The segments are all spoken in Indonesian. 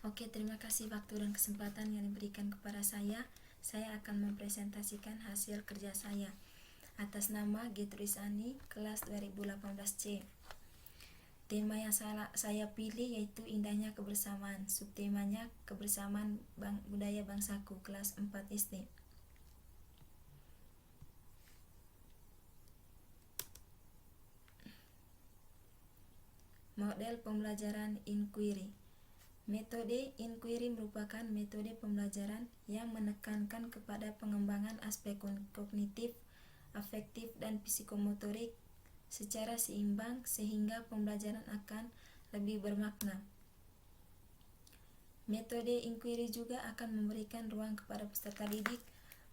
Oke, terima kasih waktu dan kesempatan yang diberikan kepada saya. Saya akan mempresentasikan hasil kerja saya atas nama Getruisani, kelas 2018C. Tema yang saya pilih yaitu indahnya kebersamaan. Subtemanya kebersamaan budaya bangsaku, kelas 4 SD. Model pembelajaran inquiry. Metode inquiry merupakan metode pembelajaran yang menekankan kepada pengembangan aspek kognitif, afektif, dan psikomotorik secara seimbang sehingga pembelajaran akan lebih bermakna. Metode inquiry juga akan memberikan ruang kepada peserta didik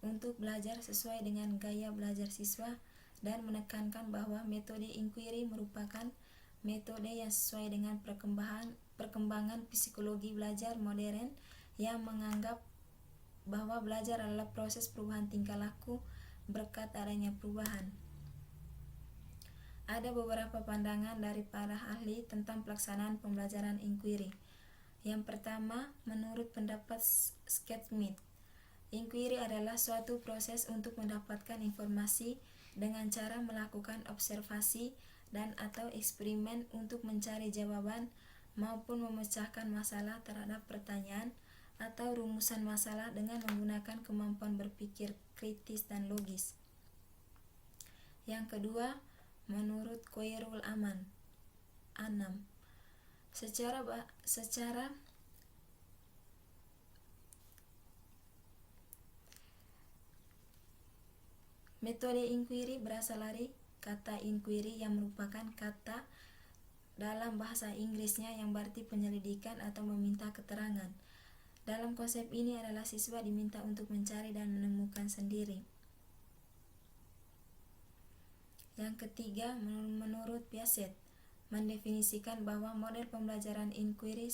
untuk belajar sesuai dengan gaya belajar siswa dan menekankan bahwa metode inquiry merupakan metode yang sesuai dengan perkembangan psikologi belajar modern yang menganggap bahwa belajar adalah proses perubahan tingkah laku berkat adanya perubahan. Ada beberapa pandangan dari para ahli tentang pelaksanaan pembelajaran inquiry. Yang pertama, menurut pendapat Schmidt, inquiry adalah suatu proses untuk mendapatkan informasi dengan cara melakukan observasi dan atau eksperimen untuk mencari jawaban maupun memecahkan masalah terhadap pertanyaan atau rumusan masalah dengan menggunakan kemampuan berpikir kritis dan logis. Yang kedua, menurut Khairul Anam, secara metode inquiry berasal dari kata inquiry yang merupakan kata dalam bahasa Inggrisnya yang berarti penyelidikan atau meminta keterangan. Dalam konsep ini adalah siswa diminta untuk mencari dan menemukan sendiri. Yang ketiga, menurut Piaget, mendefinisikan bahwa model pembelajaran inquiry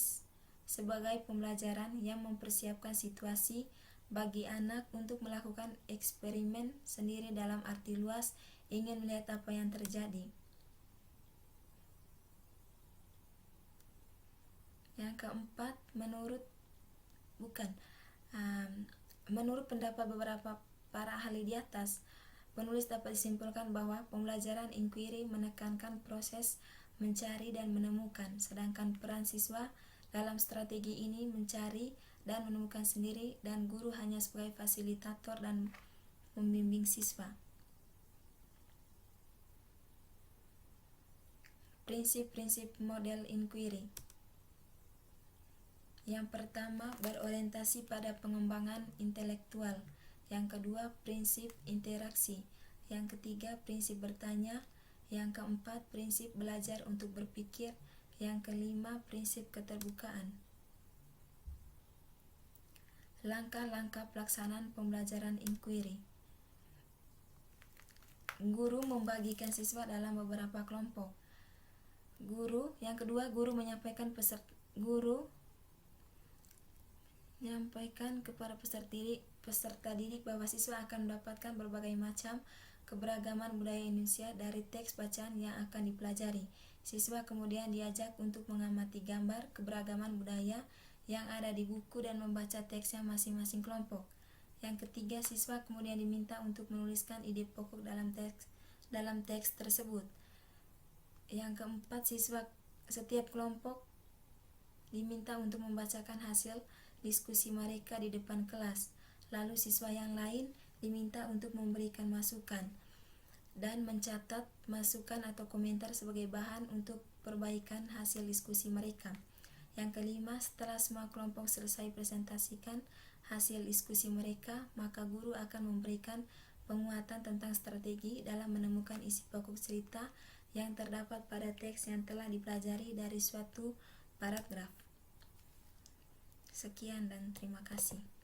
sebagai pembelajaran yang mempersiapkan situasi bagi anak untuk melakukan eksperimen sendiri dalam arti luas ingin melihat apa yang terjadi. Yang keempat, menurut pendapat beberapa para ahli di atas, penulis dapat disimpulkan bahwa pembelajaran inquiry menekankan proses mencari dan menemukan, sedangkan peran siswa dalam strategi ini mencari dan menemukan sendiri dan guru hanya sebagai fasilitator dan membimbing siswa. Prinsip-prinsip model inquiry. Yang pertama, berorientasi pada pengembangan intelektual. Yang kedua, prinsip interaksi. Yang ketiga, prinsip bertanya. Yang keempat, prinsip belajar untuk berpikir. Yang kelima, prinsip keterbukaan. Langkah-langkah pelaksanaan pembelajaran inquiry. Guru membagikan siswa dalam beberapa kelompok. Yang kedua, guru menyampaikan kepada peserta didik bahwa siswa akan mendapatkan berbagai macam keberagaman budaya Indonesia dari teks bacaan yang akan dipelajari. Siswa kemudian diajak untuk mengamati gambar keberagaman budaya yang ada di buku dan membaca teksnya masing-masing kelompok. Yang ketiga, siswa kemudian diminta untuk menuliskan ide pokok dalam teks tersebut. Yang keempat, setiap kelompok diminta untuk membacakan hasil diskusi mereka di depan kelas. Lalu siswa yang lain diminta untuk memberikan masukan dan mencatat masukan atau komentar sebagai bahan untuk perbaikan hasil diskusi mereka. Yang kelima, setelah semua kelompok selesai presentasikan hasil diskusi mereka, maka guru akan memberikan penguatan tentang strategi dalam menemukan isi pokok cerita yang terdapat pada teks yang telah dipelajari dari suatu paragraf. Sekian dan terima kasih.